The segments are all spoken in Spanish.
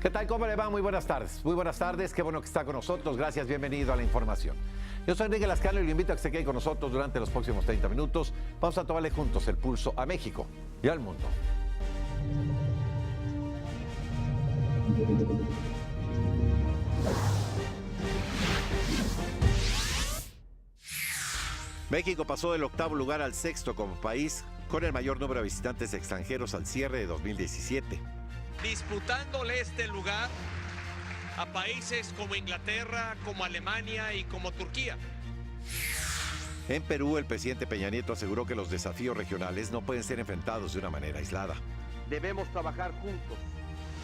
¿Qué tal? ¿Cómo le va? Muy buenas tardes. Muy buenas tardes. Qué bueno que está con nosotros. Gracias. Bienvenido a la información. Yo soy Enrique Lascano y le invito a que se quede con nosotros durante los próximos 30 minutos. Vamos a tomarle juntos el pulso a México y al mundo. México pasó del octavo lugar al sexto como país con el mayor número de visitantes extranjeros al cierre de 2017. Disputándole este lugar a países como Inglaterra, como Alemania y como Turquía. En Perú, el presidente Peña Nieto aseguró que los desafíos regionales no pueden ser enfrentados de una manera aislada. Debemos trabajar juntos,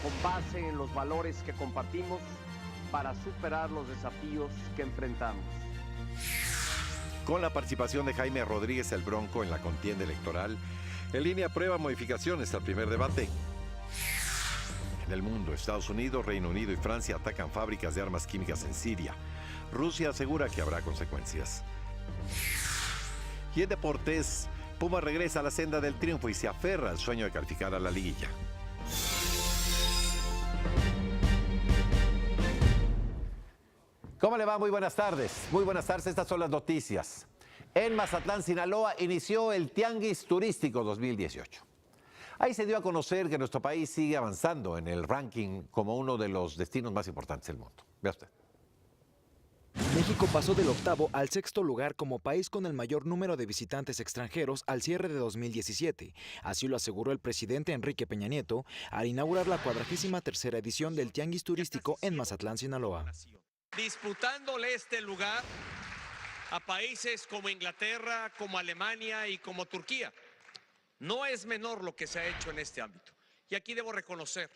con base en los valores que compartimos, para superar los desafíos que enfrentamos. Con la participación de Jaime Rodríguez el Bronco en la contienda electoral, el INE aprueba modificaciones al primer debate. En el mundo, Estados Unidos, Reino Unido y Francia atacan fábricas de armas químicas en Siria. Rusia asegura que habrá consecuencias. Y en deportes, Puma regresa a la senda del triunfo y se aferra al sueño de calificar a la liguilla. ¿Cómo le va? Muy buenas tardes. Muy buenas tardes. Estas son las noticias. En Mazatlán, Sinaloa, inició el Tianguis Turístico 2018. Ahí se dio a conocer que nuestro país sigue avanzando en el ranking como uno de los destinos más importantes del mundo. Vea usted. México pasó del octavo al sexto lugar como país con el mayor número de visitantes extranjeros al cierre de 2017. Así lo aseguró el presidente Enrique Peña Nieto al inaugurar la 43ª edición del Tianguis Turístico en Mazatlán, Sinaloa. Disputándole este lugar a países como Inglaterra, como Alemania y como Turquía. No es menor lo que se ha hecho en este ámbito. Y aquí debo reconocer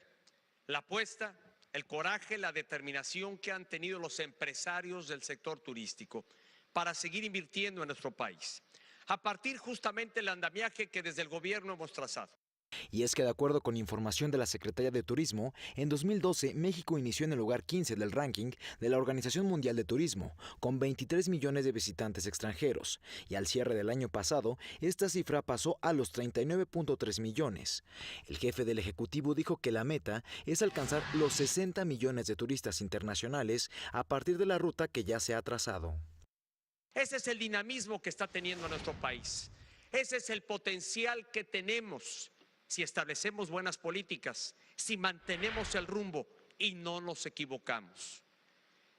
la apuesta, el coraje, la determinación que han tenido los empresarios del sector turístico para seguir invirtiendo en nuestro país, a partir justamente del andamiaje que desde el gobierno hemos trazado. Y es que de acuerdo con información de la Secretaría de Turismo, en 2012 México inició en el lugar 15 del ranking de la Organización Mundial de Turismo, con 23 millones de visitantes extranjeros, y al cierre del año pasado, esta cifra pasó a los 39.3 millones. El jefe del Ejecutivo dijo que la meta es alcanzar los 60 millones de turistas internacionales a partir de la ruta que ya se ha trazado. Ese es el dinamismo que está teniendo nuestro país. Ese es el potencial que tenemos si establecemos buenas políticas, si mantenemos el rumbo y no nos equivocamos.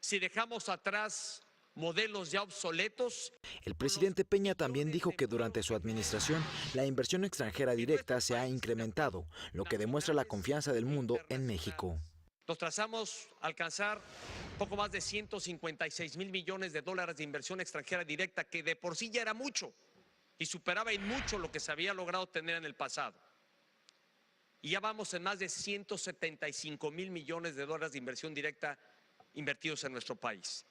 Si dejamos atrás modelos ya obsoletos. El presidente Peña también dijo que durante su administración la inversión extranjera directa se ha incrementado, lo que demuestra la confianza del mundo en México. Nos trazamos a alcanzar poco más de 156 mil millones de dólares de inversión extranjera directa, que de por sí ya era mucho y superaba en mucho lo que se había logrado tener en el pasado. Y ya vamos en más de 175 mil millones de dólares de inversión directa invertidos en nuestro país.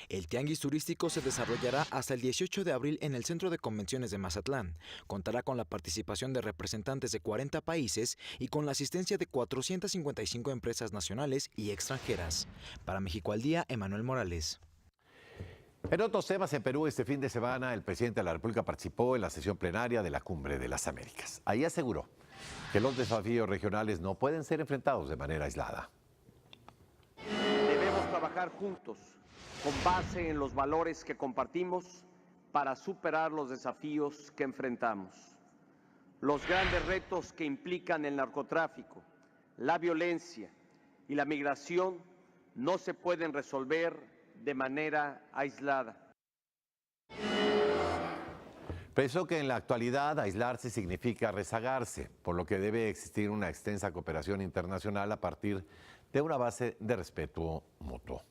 El Tianguis Turístico se desarrollará hasta el 18 de abril en el Centro de Convenciones de Mazatlán. Contará con la participación de representantes de 40 países y con la asistencia de 455 empresas nacionales y extranjeras. Para México al Día, Emanuel Morales. En otros temas, en Perú este fin de semana el presidente de la República participó en la sesión plenaria de la Cumbre de las Américas. Ahí aseguró que los desafíos regionales no pueden ser enfrentados de manera aislada. Debemos trabajar juntos, con base en los valores que compartimos, para superar los desafíos que enfrentamos. Los grandes retos que implican el narcotráfico, la violencia y la migración no se pueden resolver de manera aislada. Pensó que en la actualidad aislarse significa rezagarse, por lo que debe existir una extensa cooperación internacional a partir de una base de respeto mutuo.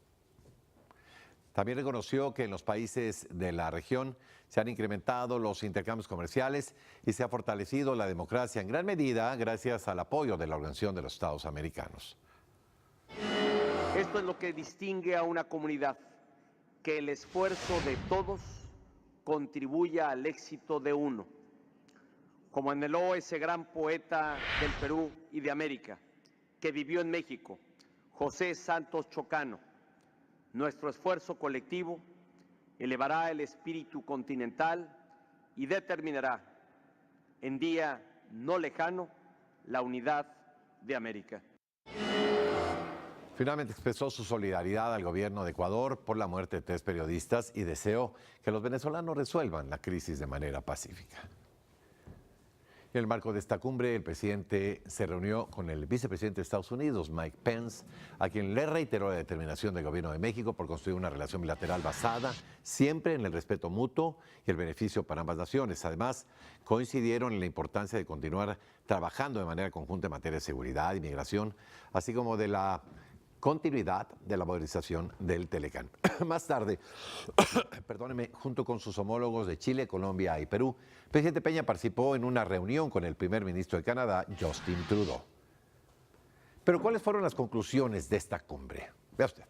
También reconoció que en los países de la región se han incrementado los intercambios comerciales y se ha fortalecido la democracia en gran medida gracias al apoyo de la Organización de los Estados Americanos. Esto es lo que distingue a una comunidad, que el esfuerzo de todos contribuya al éxito de uno. Como anheló ese gran poeta del Perú y de América, que vivió en México, José Santos Chocano, nuestro esfuerzo colectivo elevará el espíritu continental y determinará, en día no lejano, la unidad de América. Finalmente expresó su solidaridad al gobierno de Ecuador por la muerte de 3 periodistas y deseó que los venezolanos resuelvan la crisis de manera pacífica. En el marco de esta cumbre, el presidente se reunió con el vicepresidente de Estados Unidos, Mike Pence, a quien le reiteró la determinación del gobierno de México por construir una relación bilateral basada siempre en el respeto mutuo y el beneficio para ambas naciones. Además, coincidieron en la importancia de continuar trabajando de manera conjunta en materia de seguridad y migración, así como de la continuidad de la modernización del Telecán. Más tarde, junto con sus homólogos de Chile, Colombia y Perú, el presidente Peña participó en una reunión con el primer ministro de Canadá, Justin Trudeau. Pero ¿cuáles fueron las conclusiones de esta cumbre? Vea usted.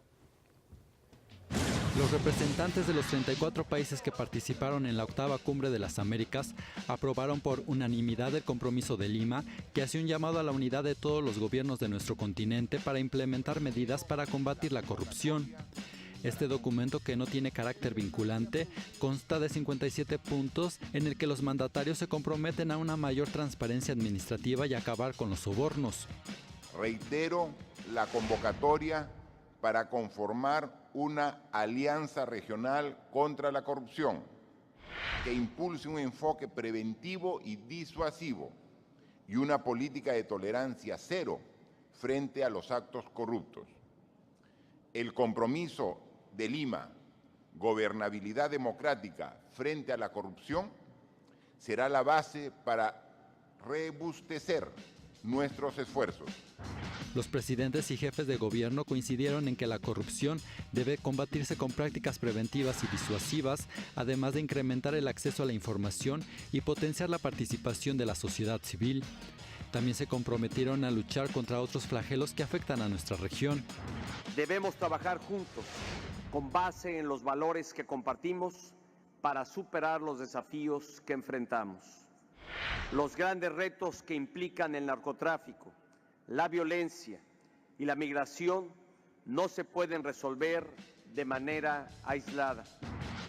Los representantes de los 34 países que participaron en la 8ª Cumbre de las Américas aprobaron por unanimidad el compromiso de Lima, que hace un llamado a la unidad de todos los gobiernos de nuestro continente para implementar medidas para combatir la corrupción. Este documento, que no tiene carácter vinculante, consta de 57 puntos en el que los mandatarios se comprometen a una mayor transparencia administrativa y acabar con los sobornos. Reitero la convocatoria para conformar una alianza regional contra la corrupción que impulse un enfoque preventivo y disuasivo y una política de tolerancia cero frente a los actos corruptos. El compromiso de Lima, gobernabilidad democrática frente a la corrupción, será la base para robustecer nuestros esfuerzos. Los presidentes y jefes de gobierno coincidieron en que la corrupción debe combatirse con prácticas preventivas y disuasivas, además de incrementar el acceso a la información y potenciar la participación de la sociedad civil. También se comprometieron a luchar contra otros flagelos que afectan a nuestra región. Debemos trabajar juntos, con base en los valores que compartimos, para superar los desafíos que enfrentamos. Los grandes retos que implican el narcotráfico, la violencia y la migración no se pueden resolver de manera aislada.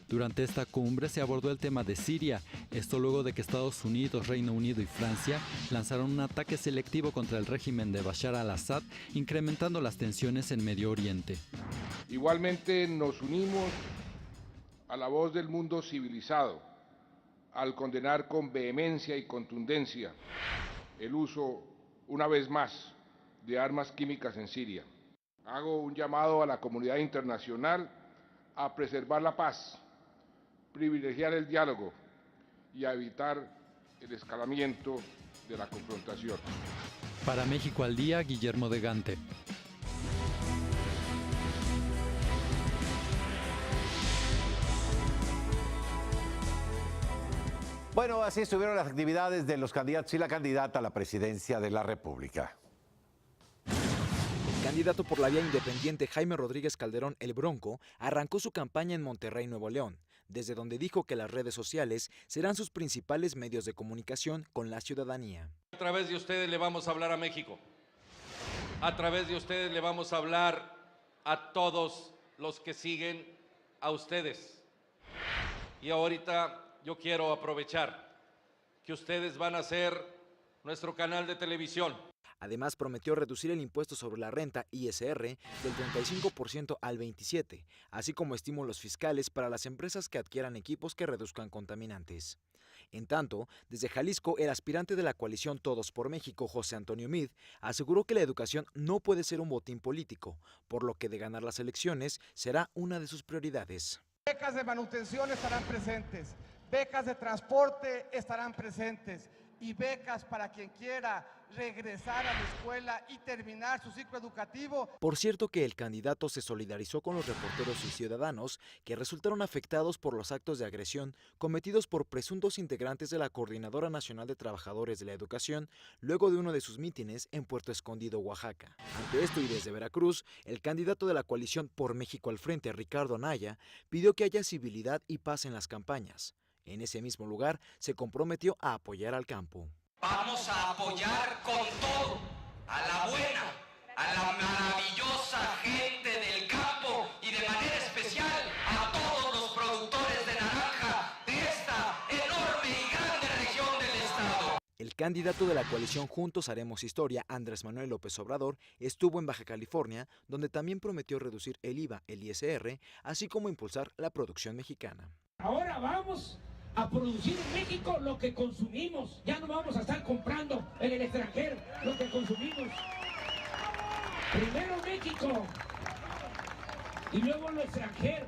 Durante esta cumbre se abordó el tema de Siria, esto luego de que Estados Unidos, Reino Unido y Francia lanzaron un ataque selectivo contra el régimen de Bashar al-Assad, incrementando las tensiones en Medio Oriente. Igualmente nos unimos a la voz del mundo civilizado al condenar con vehemencia y contundencia el uso, una vez más, de armas químicas en Siria. Hago un llamado a la comunidad internacional a preservar la paz, privilegiar el diálogo y a evitar el escalamiento de la confrontación. Para México al Día, Guillermo de Gante. Bueno, así estuvieron las actividades de los candidatos y la candidata a la presidencia de la República. El candidato por la vía independiente Jaime Rodríguez Calderón, el Bronco, arrancó su campaña en Monterrey, Nuevo León, desde donde dijo que las redes sociales serán sus principales medios de comunicación con la ciudadanía. A través de ustedes le vamos a hablar a México. A través de ustedes le vamos a hablar a todos los que siguen a ustedes. Y ahorita yo quiero aprovechar que ustedes van a ser nuestro canal de televisión. Además, prometió reducir el impuesto sobre la renta, ISR, del 35% al 27%, así como estímulos fiscales para las empresas que adquieran equipos que reduzcan contaminantes. En tanto, desde Jalisco, el aspirante de la coalición Todos por México, José Antonio Meade, aseguró que la educación no puede ser un botín político, por lo que de ganar las elecciones será una de sus prioridades. Becas de manutención estarán presentes, becas de transporte estarán presentes y becas para quien quiera regresar a la escuela y terminar su ciclo educativo. Por cierto que el candidato se solidarizó con los reporteros y ciudadanos que resultaron afectados por los actos de agresión cometidos por presuntos integrantes de la Coordinadora Nacional de Trabajadores de la Educación luego de uno de sus mítines en Puerto Escondido, Oaxaca. Ante esto y desde Veracruz, el candidato de la coalición Por México al Frente, Ricardo Anaya, pidió que haya civilidad y paz en las campañas. En ese mismo lugar se comprometió a apoyar al campo. Vamos a apoyar con todo a la buena, a la maravillosa gente del campo y de manera especial a todos los productores de naranja de esta enorme y grande región del estado. El candidato de la coalición Juntos Haremos Historia, Andrés Manuel López Obrador, estuvo en Baja California, donde también prometió reducir el IVA, el ISR, así como impulsar la producción mexicana. Ahora vamos a producir en México lo que consumimos. Ya no vamos a estar comprando en el extranjero lo que consumimos. Primero México y luego lo extranjero.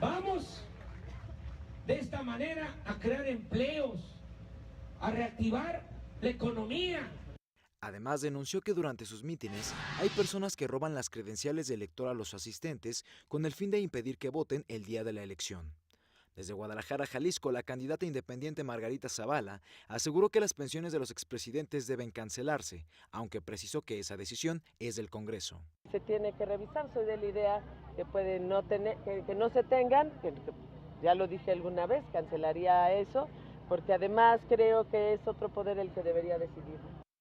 Vamos de esta manera a crear empleos, a reactivar la economía. Además, denunció que durante sus mítines hay personas que roban las credenciales de elector a los asistentes con el fin de impedir que voten el día de la elección. Desde Guadalajara, Jalisco, la candidata independiente Margarita Zavala aseguró que las pensiones de los expresidentes deben cancelarse, aunque precisó que esa decisión es del Congreso. Se tiene que revisar, soy de la idea que pueden no tener, que no se tengan, que ya lo dije alguna vez, cancelaría eso, porque además creo que es otro poder el que debería decidir.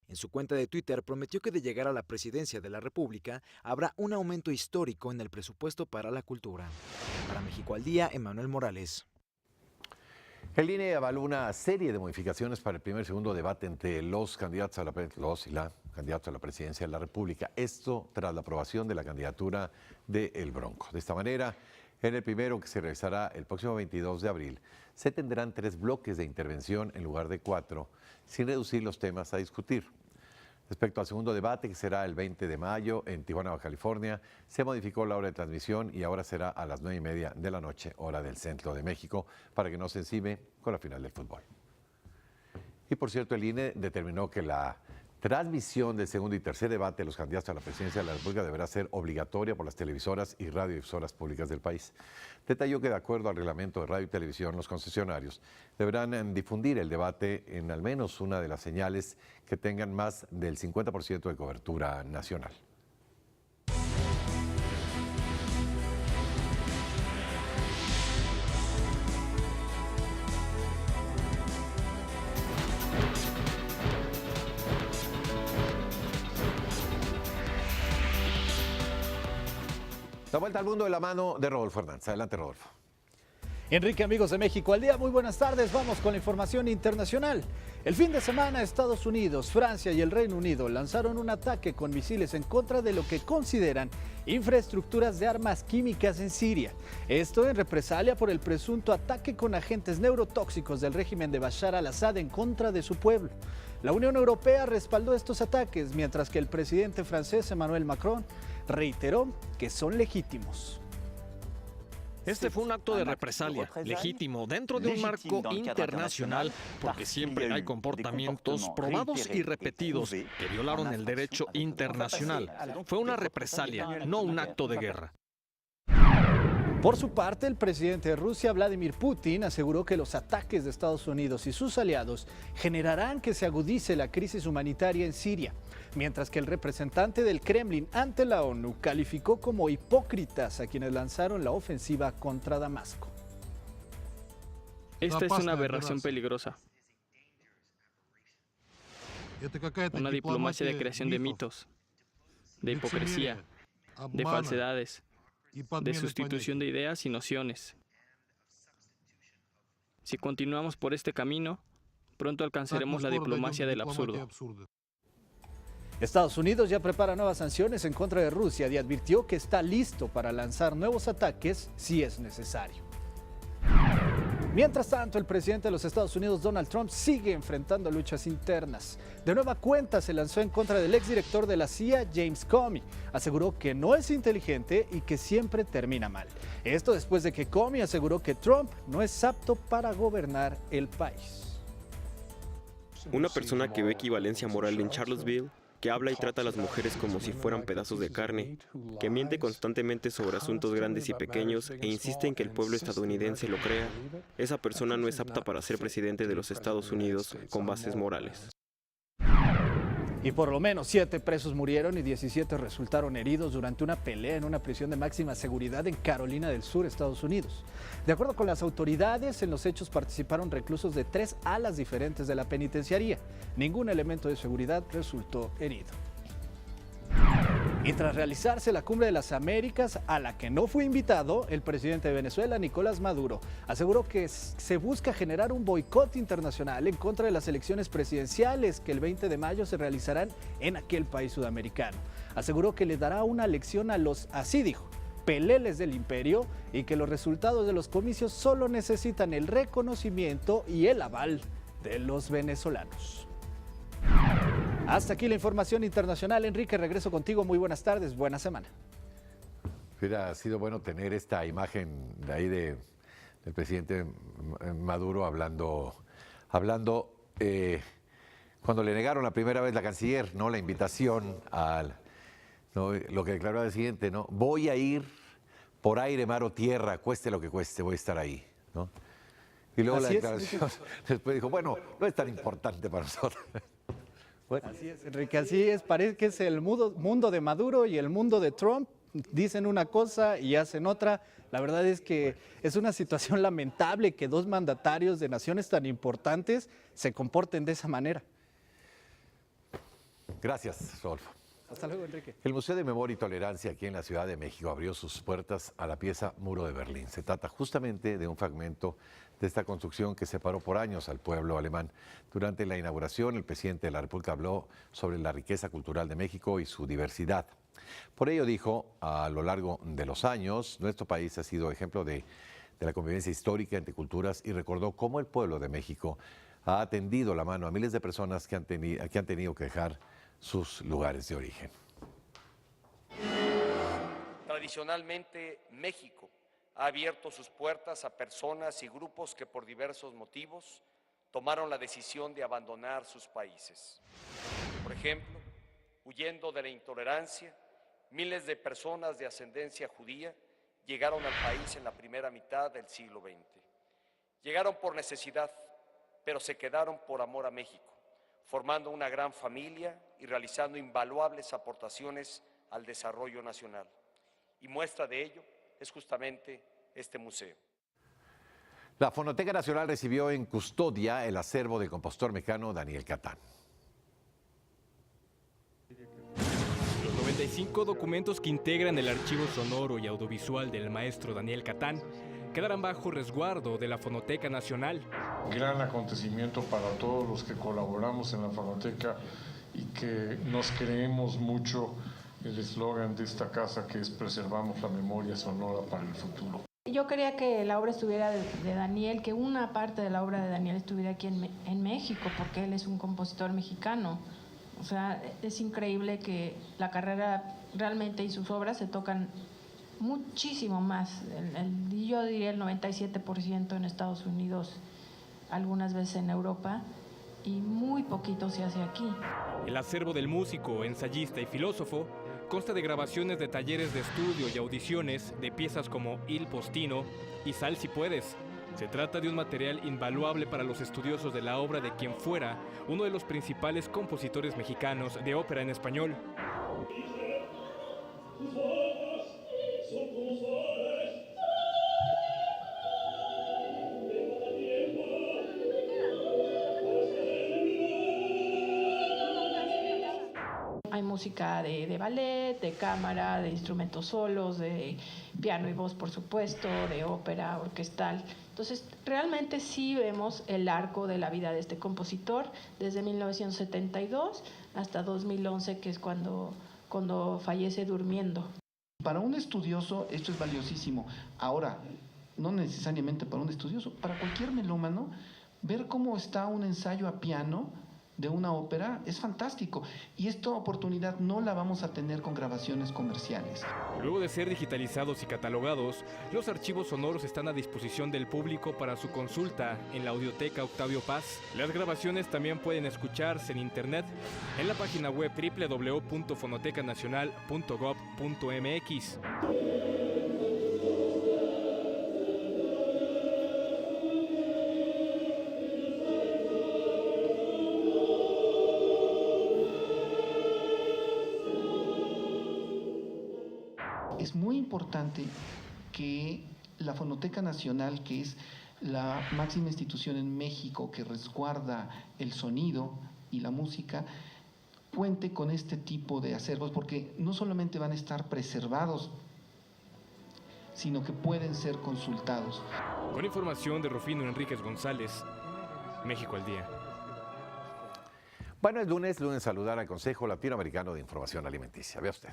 En su cuenta de Twitter prometió que de llegar a la presidencia de la República habrá un aumento histórico en el presupuesto para la cultura. Para México al Día, Emanuel Morales. El INE avaló una serie de modificaciones para el primer y segundo debate entre los candidatos a la presidencia de la República. Esto tras la aprobación de la candidatura de El Bronco. De esta manera, en el primero, que se realizará el próximo 22 de abril, se tendrán 3 bloques de intervención en lugar de 4, sin reducir los temas a discutir. Respecto al segundo debate, que será el 20 de mayo en Tijuana, Baja California, se modificó la hora de transmisión y ahora será a las 9:30 de la noche, hora del centro de México, para que no se encime con la final del fútbol. Y por cierto, el INE determinó que la transmisión del segundo y tercer debate de los candidatos a la presidencia de la República deberá ser obligatoria por las televisoras y radiodifusoras públicas del país. Detalló que de acuerdo al reglamento de radio y televisión, los concesionarios deberán difundir el debate en al menos una de las señales que tengan más del 50% de cobertura nacional. La vuelta al mundo de la mano de Rodolfo Hernández. Adelante, Rodolfo. Enrique, amigos de México al Día, muy buenas tardes. Vamos con la información internacional. El fin de semana, Estados Unidos, Francia y el Reino Unido lanzaron un ataque con misiles en contra de lo que consideran infraestructuras de armas químicas en Siria. Esto en represalia por el presunto ataque con agentes neurotóxicos del régimen de Bashar al-Assad en contra de su pueblo. La Unión Europea respaldó estos ataques, mientras que el presidente francés Emmanuel Macron reiteró que son legítimos. Este fue un acto de represalia, legítimo, dentro de un marco internacional, porque siempre hay comportamientos probados y repetidos que violaron el derecho internacional. Fue una represalia, no un acto de guerra. Por su parte, el presidente de Rusia, Vladimir Putin, aseguró que los ataques de Estados Unidos y sus aliados generarán que se agudice la crisis humanitaria en Siria, mientras que el representante del Kremlin ante la ONU calificó como hipócritas a quienes lanzaron la ofensiva contra Damasco. Esta es una aberración peligrosa. Una diplomacia de creación de mitos, de hipocresía, de falsedades, de sustitución de ideas y nociones. Si continuamos por este camino, pronto alcanzaremos la diplomacia del absurdo. Estados Unidos ya prepara nuevas sanciones en contra de Rusia y advirtió que está listo para lanzar nuevos ataques si es necesario. Mientras tanto, el presidente de los Estados Unidos, Donald Trump, sigue enfrentando luchas internas. De nueva cuenta se lanzó en contra del exdirector de la CIA, James Comey. Aseguró que no es inteligente y que siempre termina mal. Esto después de que Comey aseguró que Trump no es apto para gobernar el país. Una persona que ve equivalencia moral en Charlottesville, que habla y trata a las mujeres como si fueran pedazos de carne, que miente constantemente sobre asuntos grandes y pequeños e insiste en que el pueblo estadounidense lo crea, esa persona no es apta para ser presidente de los Estados Unidos con bases morales. Y por lo menos 7 presos murieron y 17 resultaron heridos durante una pelea en una prisión de máxima seguridad en Carolina del Sur, Estados Unidos. De acuerdo con las autoridades, en los hechos participaron reclusos de 3 alas diferentes de la penitenciaría. Ningún elemento de seguridad resultó herido. Y tras realizarse la Cumbre de las Américas, a la que no fue invitado, el presidente de Venezuela, Nicolás Maduro, aseguró que se busca generar un boicot internacional en contra de las elecciones presidenciales que el 20 de mayo se realizarán en aquel país sudamericano. Aseguró que le dará una lección a los, así dijo, peleles del imperio y que los resultados de los comicios solo necesitan el reconocimiento y el aval de los venezolanos. Hasta aquí la información internacional. Enrique, regreso contigo. Muy buenas tardes, buena semana. Hubiera sido bueno tener esta imagen de ahí del presidente Maduro hablando cuando le negaron la primera vez la canciller, ¿no? La invitación ¿no? Lo que declaró al siguiente, ¿no? Voy a ir por aire, mar o tierra, cueste lo que cueste, voy a estar ahí, ¿no? Y luego la declaración, después dijo, bueno, no es tan importante para nosotros. Bueno. Así es, Enrique, así es, parece que es el mundo de Maduro y el mundo de Trump, dicen una cosa y hacen otra. La verdad es que es una situación lamentable que dos mandatarios de naciones tan importantes se comporten de esa manera. Gracias, Rodolfo. Hasta luego, Enrique. El Museo de Memoria y Tolerancia aquí en la Ciudad de México abrió sus puertas a la pieza Muro de Berlín. Se trata justamente de un fragmento de esta construcción que separó por años al pueblo alemán. Durante la inauguración, el presidente de la República habló sobre la riqueza cultural de México y su diversidad. Por ello dijo, a lo largo de los años, nuestro país ha sido ejemplo de la convivencia histórica entre culturas y recordó cómo el pueblo de México ha tendido la mano a miles de personas que han tenido que dejar sus lugares de origen. Tradicionalmente, México ha abierto sus puertas a personas y grupos que por diversos motivos tomaron la decisión de abandonar sus países. Por ejemplo, huyendo de la intolerancia, miles de personas de ascendencia judía llegaron al país en la primera mitad del siglo XX. Llegaron por necesidad, pero se quedaron por amor a México, formando una gran familia y realizando invaluables aportaciones al desarrollo nacional. Y muestra de ello es justamente este museo. La Fonoteca Nacional recibió en custodia el acervo del compositor mexicano Daniel Catán. Los 95 documentos que integran el archivo sonoro y audiovisual del maestro Daniel Catán quedarán bajo resguardo de la Fonoteca Nacional. Gran acontecimiento para todos los que colaboramos en la Fonoteca y que nos creemos mucho el eslogan de esta casa, que es preservamos la memoria sonora para el futuro. Yo quería que la obra estuviera de Daniel, que una parte de la obra de Daniel estuviera aquí en México, porque él es un compositor mexicano. O sea, es increíble que la carrera realmente y sus obras se tocan muchísimo más. Yo diría el 97% en Estados Unidos, algunas veces en Europa, y muy poquito se hace aquí. El acervo del músico, ensayista y filósofo consta de grabaciones de talleres de estudio y audiciones de piezas como Il Postino y Sal si puedes. Se trata de un material invaluable para los estudiosos de la obra de quien fuera uno de los principales compositores mexicanos de ópera en español. Hay música de ballet, de cámara, de instrumentos solos, de piano y voz, por supuesto, de ópera orquestal. Entonces, realmente sí vemos el arco de la vida de este compositor desde 1972 hasta 2011, que es cuando fallece durmiendo. Para un estudioso esto es valiosísimo. Ahora, no necesariamente para un estudioso, para cualquier melómano, ver cómo está un ensayo a piano de una ópera es fantástico, y esta oportunidad no la vamos a tener con grabaciones comerciales. Luego de ser digitalizados y catalogados, los archivos sonoros están a disposición del público para su consulta en la Audioteca Octavio Paz. Las grabaciones también pueden escucharse en internet en la página web www.fonotecanacional.gov.mx. Es muy importante que la Fonoteca Nacional, que es la máxima institución en México que resguarda el sonido y la música, cuente con este tipo de acervos, porque no solamente van a estar preservados, sino que pueden ser consultados. Con información de Rufino Enríquez González, México al Día. Bueno, es lunes saludar al Consejo Latinoamericano de Información Alimenticia. Vea usted.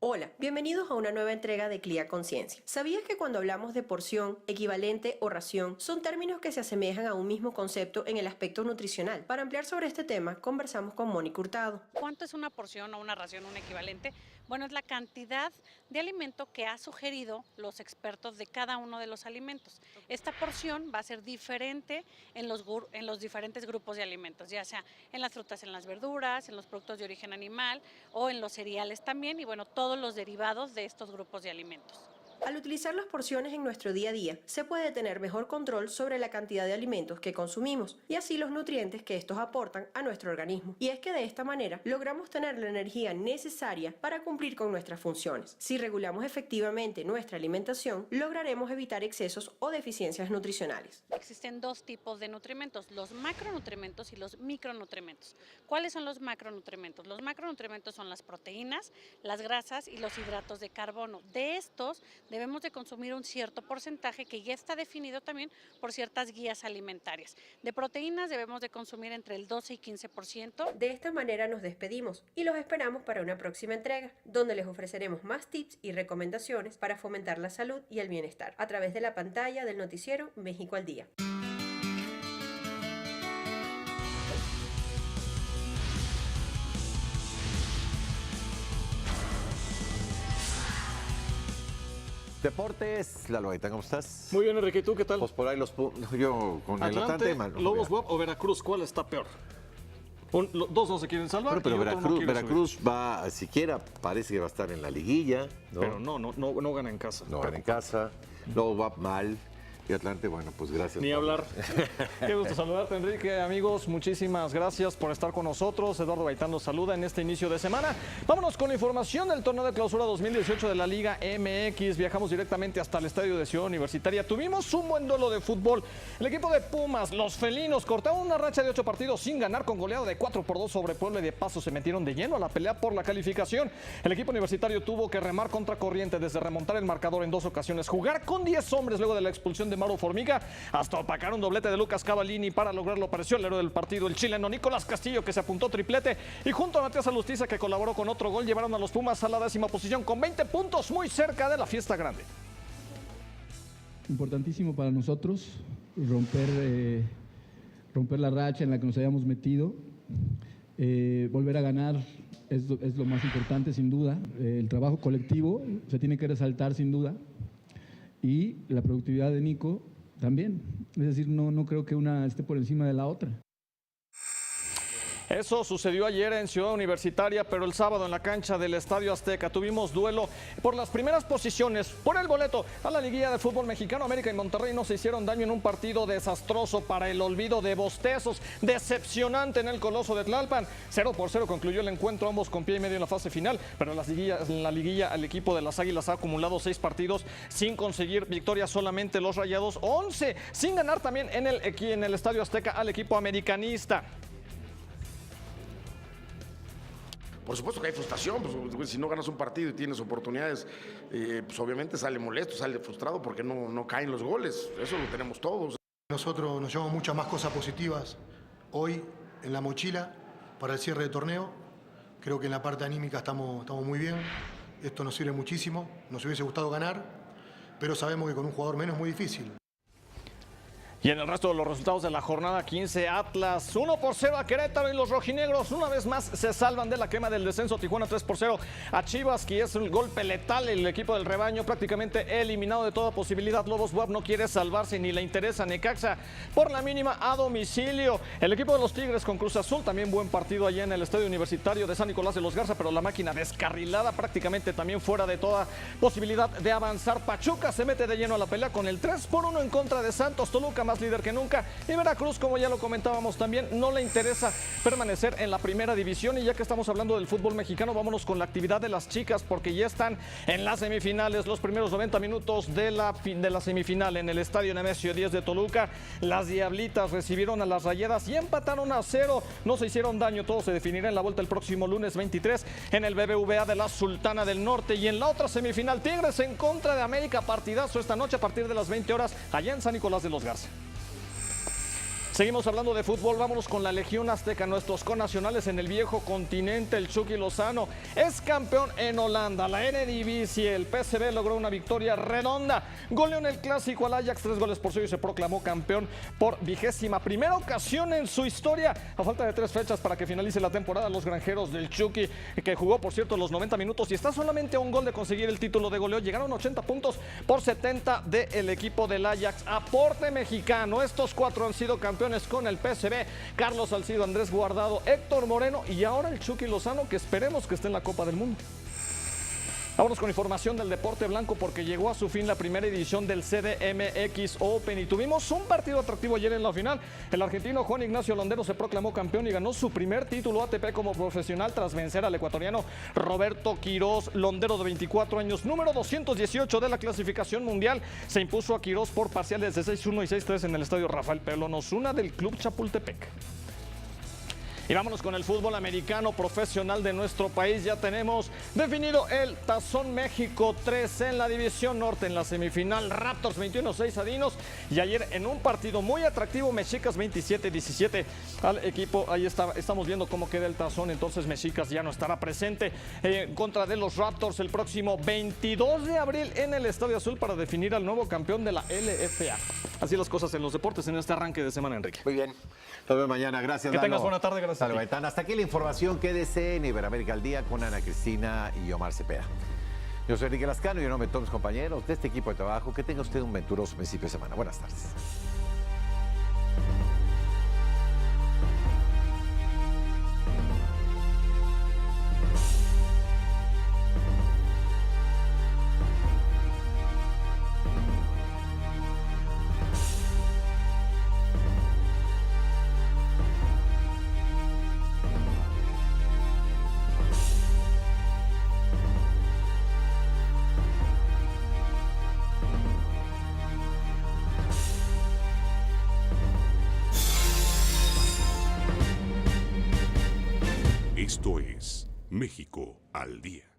Hola, bienvenidos a una nueva entrega de CLIA Conciencia. ¿Sabías que cuando hablamos de porción, equivalente o ración, son términos que se asemejan a un mismo concepto en el aspecto nutricional? Para ampliar sobre este tema, conversamos con Mónica Hurtado. ¿Cuánto es una porción o una ración, un equivalente? Bueno, es la cantidad de alimento que ha sugerido los expertos de cada uno de los alimentos. Esta porción va a ser diferente en los diferentes grupos de alimentos, ya sea en las frutas, en las verduras, en los productos de origen animal o en los cereales también, y bueno, todos los derivados de estos grupos de alimentos. Al utilizar las porciones en nuestro día a día, se puede tener mejor control sobre la cantidad de alimentos que consumimos y así los nutrientes que estos aportan a nuestro organismo. Y es que de esta manera logramos tener la energía necesaria para cumplir con nuestras funciones. Si regulamos efectivamente nuestra alimentación, lograremos evitar excesos o deficiencias nutricionales. Existen dos tipos de nutrimentos, los macronutrimentos y los micronutrimentos. ¿Cuáles son los macronutrimentos? Los macronutrimentos son las proteínas, las grasas y los hidratos de carbono. De estos debemos de consumir un cierto porcentaje que ya está definido también por ciertas guías alimentarias. De proteínas debemos de consumir entre el 12 y 15%. De esta manera nos despedimos y los esperamos para una próxima entrega, donde les ofreceremos más tips y recomendaciones para fomentar la salud y el bienestar a través de la pantalla del noticiero México al Día. Deportes, Lalo Gaitán, ¿cómo estás? Muy bien, Enrique, ¿y tú qué tal? Pues por ahí yo con el Atlante mal. Lobos WAP o Veracruz, ¿cuál está peor? Dos no se quieren salvar. Pero Veracruz va, siquiera parece que va a estar en la liguilla, ¿no? Pero no gana en casa. No gana en casa, Lobos WAP mal. Y Atlante, bueno, pues gracias. Ni hablar. Qué gusto saludarte, Enrique. Amigos, muchísimas gracias por estar con nosotros. Eduardo Gaitán los saluda en este inicio de semana. Vámonos con la información del torneo de clausura 2018 de la Liga MX. Viajamos directamente hasta el estadio de Ciudad Universitaria. Tuvimos un buen duelo de fútbol. El equipo de Pumas, los felinos, cortaron una racha de 8 partidos sin ganar con goleada de 4-2 sobre Puebla y de paso se metieron de lleno a la pelea por la calificación. El equipo universitario tuvo que remar contra corriente desde remontar el marcador en 2 ocasiones, jugar con 10 hombres luego de la expulsión de Mauro Formiga, hasta opacar un doblete de Lucas Cavallini. Para lograrlo apareció el héroe del partido, el chileno Nicolás Castillo, que se apuntó triplete, y junto a Matías Alustiza, que colaboró con otro gol, llevaron a los Pumas a la 10ª posición con 20 puntos, muy cerca de la fiesta grande. Importantísimo para nosotros romper la racha en la que nos habíamos metido, volver a ganar es lo más importante, sin duda. El trabajo colectivo se tiene que resaltar, sin duda, y la productividad de Nico también. Es decir, no creo que una esté por encima de la otra. Eso sucedió ayer en Ciudad Universitaria, pero el sábado en la cancha del Estadio Azteca tuvimos duelo por las primeras posiciones, por el boleto a la liguilla de fútbol mexicano. América y Monterrey no se hicieron daño en un partido desastroso para el olvido de bostezos, decepcionante en el Coloso de Tlalpan. 0-0 concluyó el encuentro, ambos con pie y medio en la fase final, pero en la liguilla el equipo de las Águilas ha acumulado 6 partidos sin conseguir victoria, solamente los Rayados 11, sin ganar también aquí en el Estadio Azteca al equipo americanista. Por supuesto que hay frustración, pues, si no ganas un partido y tienes oportunidades, pues obviamente sale molesto, sale frustrado porque no caen los goles, eso lo tenemos todos. Nosotros nos llevamos muchas más cosas positivas hoy en la mochila para el cierre de torneo. Creo que en la parte anímica estamos muy bien, esto nos sirve muchísimo, nos hubiese gustado ganar, pero sabemos que con un jugador menos es muy difícil. Y en el resto de los resultados de la jornada 15, Atlas 1-0 a Querétaro, y los rojinegros una vez más se salvan de la quema del descenso. Tijuana 3-0 a Chivas, que es un golpe letal. El equipo del rebaño prácticamente eliminado de toda posibilidad. Lobos WAP no quiere salvarse ni le interesa. Necaxa por la mínima a domicilio. El equipo de los Tigres con Cruz Azul, también buen partido allá en el Estadio Universitario de San Nicolás de los Garza, pero la máquina descarrilada, prácticamente también fuera de toda posibilidad de avanzar. Pachuca se mete de lleno a la pelea con el 3-1 en contra de Santos. Toluca más líder que nunca. Y Veracruz, como ya lo comentábamos también, no le interesa permanecer en la primera división. Y ya que estamos hablando del fútbol mexicano, vámonos con la actividad de las chicas, porque ya están en las semifinales, los primeros 90 minutos de la semifinal en el Estadio Nemesio 10 de Toluca. Las Diablitas recibieron a las Rayadas y empataron a 0. No se hicieron daño, todo se definirá en la vuelta el próximo lunes 23 en el BBVA de la Sultana del Norte. Y en la otra semifinal, Tigres en contra de América, partidazo esta noche a partir de las 20 horas allá en San Nicolás de los Garza. Seguimos hablando de fútbol, vámonos con la Legión Azteca, nuestros connacionales en el viejo continente. El Chucky Lozano es campeón en Holanda, la Eredivisie. El PSV logró una victoria redonda, goleó en el clásico al Ajax 3-0 y se proclamó campeón por 21ª ocasión en su historia. A falta de 3 fechas para que finalice la temporada, los granjeros del Chucky, que jugó por cierto los 90 minutos y está solamente a un gol de conseguir el título de goleo, llegaron 80 puntos por 70 del equipo del Ajax. Aporte mexicano, estos 4 han sido campeones con el PSV: Carlos Salcido, Andrés Guardado, Héctor Moreno y ahora el Chucky Lozano, que esperemos que esté en la Copa del Mundo. Vámonos con información del deporte blanco, porque llegó a su fin la primera edición del CDMX Open y tuvimos un partido atractivo ayer en la final. El argentino Juan Ignacio Londero se proclamó campeón y ganó su primer título ATP como profesional tras vencer al ecuatoriano Roberto Quirós. Londero, de 24 años, número 218 de la clasificación mundial, se impuso a Quirós por parciales de 6-1 y 6-3 en el estadio Rafael Pelón Osuna del Club Chapultepec. Y vámonos con el fútbol americano profesional de nuestro país. Ya tenemos definido el Tazón México 3 en la División Norte. En la semifinal, Raptors 21-6 a Dinos. Y ayer en un partido muy atractivo, Mexicas 27-17 al equipo. Ahí estamos viendo cómo queda el Tazón. Entonces Mexicas ya no estará presente en contra de los Raptors el próximo 22 de abril en el Estadio Azul para definir al nuevo campeón de la LFA. Así las cosas en los deportes en este arranque de semana, Enrique. Muy bien. Nos vemos mañana. Gracias, Que Lalo. tengas buena tarde. Gracias. Hasta aquí la información. Quédese en Iberoamérica al Día con Ana Cristina y Omar Cepeda. Yo soy Enrique Lascano y en nombre de todos mis compañeros de este equipo de trabajo, que tenga usted un venturoso principio de semana. Buenas tardes. Esto es México al Día.